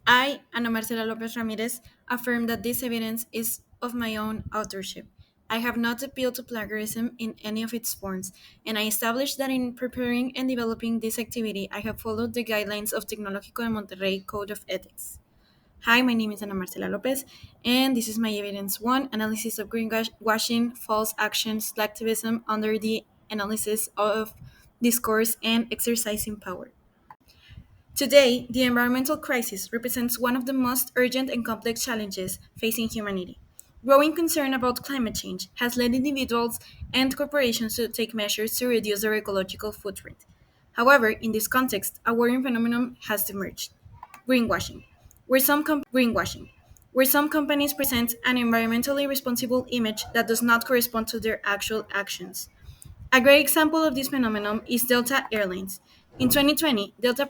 I, Ana Marcela Lopez Ramirez, affirm that this evidence is of my own authorship. I have not appealed to plagiarism in any of its forms, and I established that in preparing and developing this activity, I have followed the guidelines of Tecnológico de Monterrey Code of Ethics. Hi, my name is Ana Marcela Lopez, and this is my Evidence 1 analysis of greenwashing, false actions, slacktivism under the analysis of discourse and exercising power. Today, the environmental crisis represents one of the most urgent and complex challenges facing humanity. Growing concern about climate change has led individuals and corporations to take measures to reduce their ecological footprint. However, in this context, a worrying phenomenon has emerged: greenwashing, where some companies present an environmentally responsible image that does not correspond to their actual actions. A great example of this phenomenon is Delta Airlines. In 2020, Delta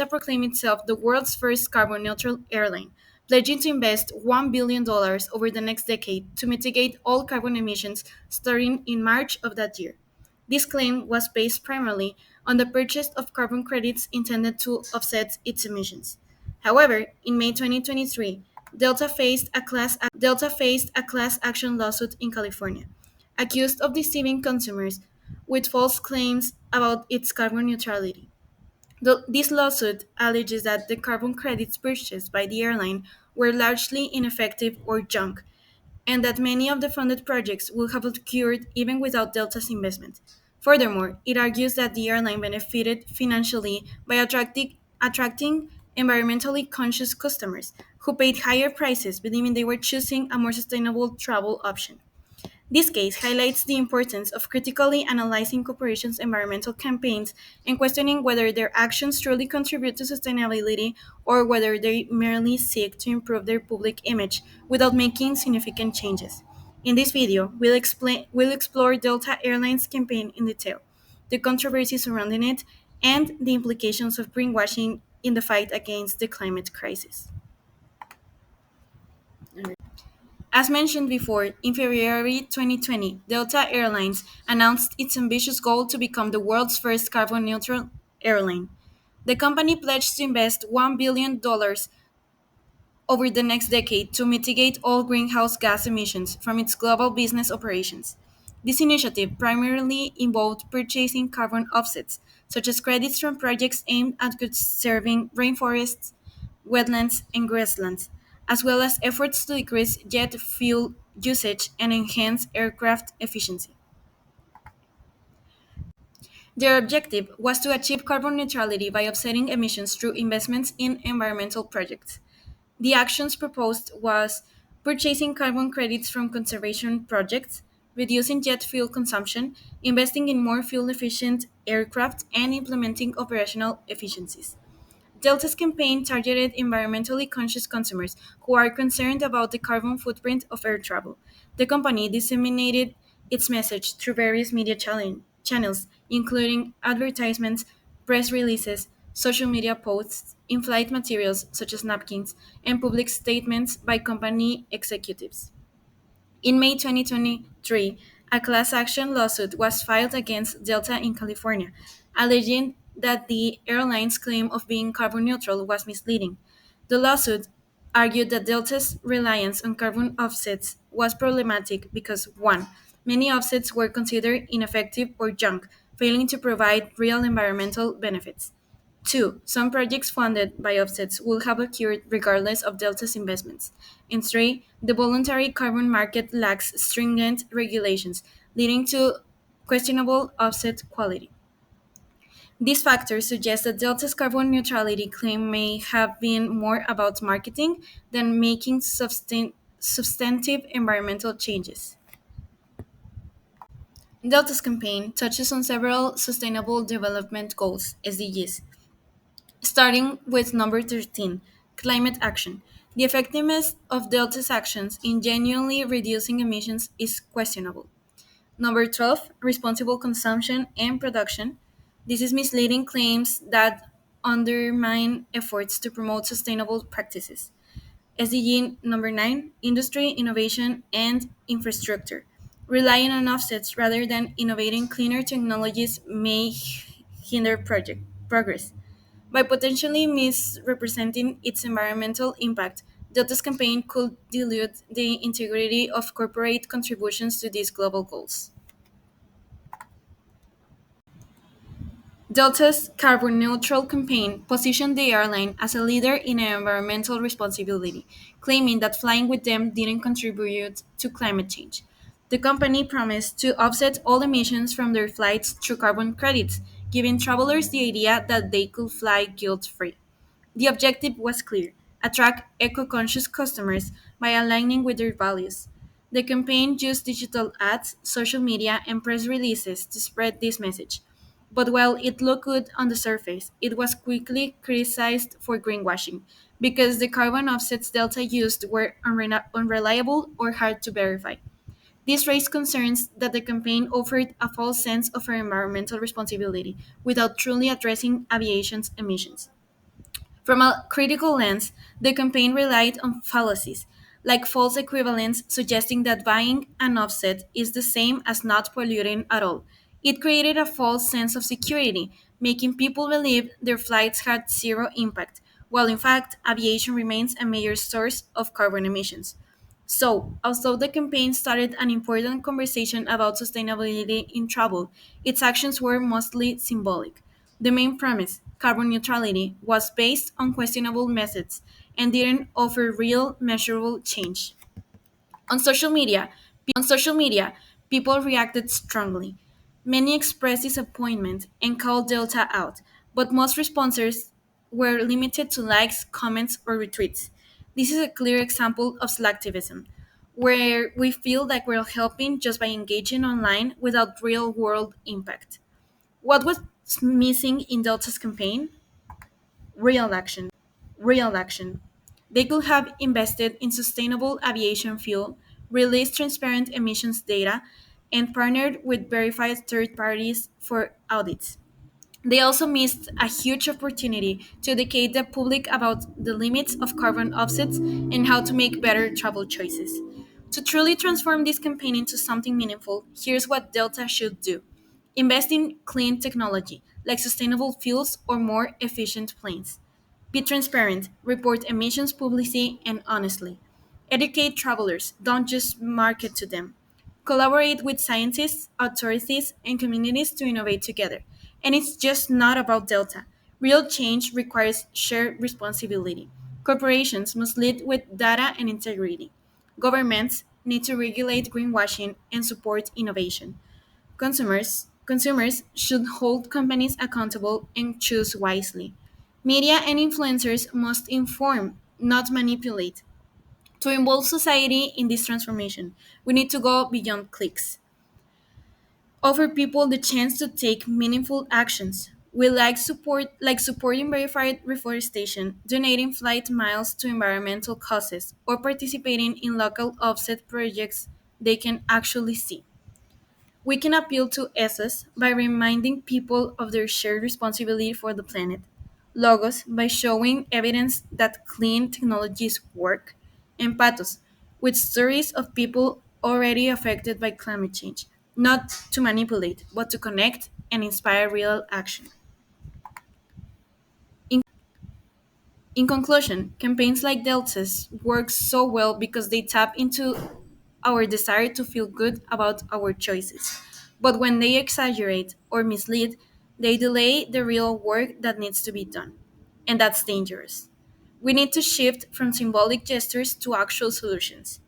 proclaimed itself the world's first carbon neutral airline, pledging to invest $1 billion over the next decade to mitigate all carbon emissions starting in March of that year. This claim was based primarily on the purchase of carbon credits intended to offset its emissions. However, in May 2023, Delta faced a class action lawsuit in California, accused of deceiving consumers with false claims about its carbon neutrality. This lawsuit alleges that the carbon credits purchased by the airline were largely ineffective or junk, and that many of the funded projects would have occurred even without Delta's investment. Furthermore, it argues that the airline benefited financially by attracting environmentally conscious customers who paid higher prices believing they were choosing a more sustainable travel option. This case highlights the importance of critically analyzing corporations' environmental campaigns and questioning whether their actions truly contribute to sustainability or whether they merely seek to improve their public image without making significant changes. In this video, we'll explore Delta Airlines' campaign in detail, the controversy surrounding it, and the implications of greenwashing in the fight against the climate crisis. As mentioned before, in February 2020, Delta Airlines announced its ambitious goal to become the world's first carbon neutral airline. The company pledged to invest $1 billion over the next decade to mitigate all greenhouse gas emissions from its global business operations. This initiative primarily involved purchasing carbon offsets, such as credits from projects aimed at conserving rainforests, wetlands, and grasslands, as well as efforts to decrease jet fuel usage and enhance aircraft efficiency. Their objective was to achieve carbon neutrality by offsetting emissions through investments in environmental projects. The actions proposed was purchasing carbon credits from conservation projects, reducing jet fuel consumption, investing in more fuel-efficient aircraft, and implementing operational efficiencies. Delta's campaign targeted environmentally conscious consumers who are concerned about the carbon footprint of air travel. The company disseminated its message through various media channels, including advertisements, press releases, social media posts, in flight materials such as napkins, and public statements by company executives. In May 2023, a class action lawsuit was filed against Delta in California, alleging that the airline's claim of being carbon neutral was misleading. The lawsuit argued that Delta's reliance on carbon offsets was problematic because 1. Many offsets were considered ineffective or junk, failing to provide real environmental benefits. 2. Some projects funded by offsets would have occurred regardless of Delta's investments. And 3. The voluntary carbon market lacks stringent regulations, leading to questionable offset quality. These factors suggest that Delta's carbon neutrality claim may have been more about marketing than making substantive environmental changes. Delta's campaign touches on several Sustainable Development Goals (SDGs), starting with number 13, climate action. The effectiveness of Delta's actions in genuinely reducing emissions is questionable. Number 12, responsible consumption and production. This is misleading claims that undermine efforts to promote sustainable practices. SDG number 9, industry, innovation, and infrastructure. Relying on offsets rather than innovating cleaner technologies may hinder project progress. By potentially misrepresenting its environmental impact, Delta's campaign could dilute the integrity of corporate contributions to these global goals. Delta's carbon neutral campaign positioned the airline as a leader in environmental responsibility, claiming that flying with them didn't contribute to climate change. The company promised to offset all emissions from their flights through carbon credits, giving travelers the idea that they could fly guilt free. The objective was clear: attract eco conscious customers by aligning with their values. The campaign used digital ads, social media, and press releases to spread this message. But while it looked good on the surface, it was quickly criticized for greenwashing because the carbon offsets Delta used were unreliable or hard to verify. This raised concerns that the campaign offered a false sense of environmental responsibility without truly addressing aviation's emissions. From a critical lens, the campaign relied on fallacies, like false equivalence suggesting that buying an offset is the same as not polluting at all. It created a false sense of security, making people believe their flights had zero impact, while in fact, aviation remains a major source of carbon emissions. So, although the campaign started an important conversation about sustainability in travel, its actions were mostly symbolic. The main premise, carbon neutrality, was based on questionable methods and didn't offer real, measurable change. On social media, people reacted strongly. Many expressed disappointment and called Delta out, but most responses were limited to likes, comments, or retweets. This is a clear example of selectivism, where we feel like we're helping just by engaging online without real world impact. What was missing in Delta's campaign? Real action. Real action. They could have invested in sustainable aviation fuel, released transparent emissions data, and partnered with verified third parties for audits. They also missed a huge opportunity to educate the public about the limits of carbon offsets and how to make better travel choices. To truly transform this campaign into something meaningful, here's what Delta should do: invest in clean technology, like sustainable fuels or more efficient planes. Be transparent, report emissions publicly and honestly. Educate travelers, don't just market to them. Collaborate with scientists, authorities, and communities to innovate together. And it's just not about Delta. Real change requires shared responsibility. Corporations must lead with data and integrity. Governments need to regulate greenwashing and support innovation. Consumers should hold companies accountable and choose wisely. Media and influencers must inform, not manipulate. To involve society in this transformation, we need to go beyond clicks. Offer people the chance to take meaningful actions. We like supporting verified reforestation, donating flight miles to environmental causes, or participating in local offset projects they can actually see. We can appeal to ESOS by reminding people of their shared responsibility for the planet, Logos by showing evidence that clean technologies work, and Pathos with stories of people already affected by climate change, not to manipulate, but to connect and inspire real action. In, in conclusion, campaigns like Delta's work so well because they tap into our desire to feel good about our choices. But when they exaggerate or mislead, they delay the real work that needs to be done. And that's dangerous. We need to shift from symbolic gestures to actual solutions.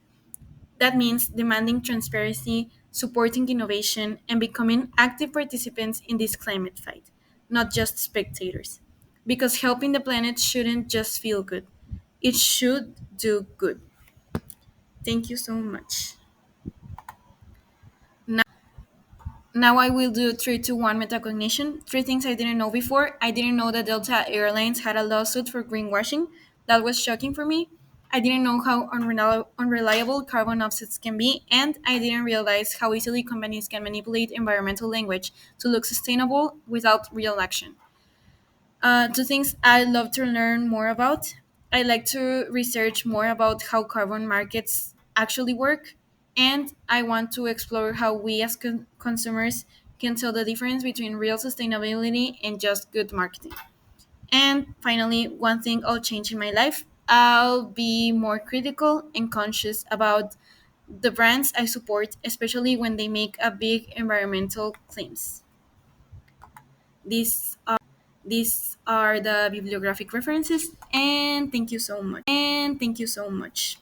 That means demanding transparency, supporting innovation, and becoming active participants in this climate fight, not just spectators. Because helping the planet shouldn't just feel good, it should do good. Thank you so much. Now I will do 3 to 1 metacognition. 3 things I didn't know before. I didn't know that Delta Airlines had a lawsuit for greenwashing. That was shocking for me. I didn't know how unreliable carbon offsets can be, and I didn't realize how easily companies can manipulate environmental language to look sustainable without real action. 2 things I love to learn more about. I like to research more about how carbon markets actually work, and I want to explore how we as consumers can tell the difference between real sustainability and just good marketing. And finally, one thing I'll change in my life, I'll be more critical and conscious about the brands I support, especially when they make a big environmental claims. These are the bibliographic references, and thank you so much.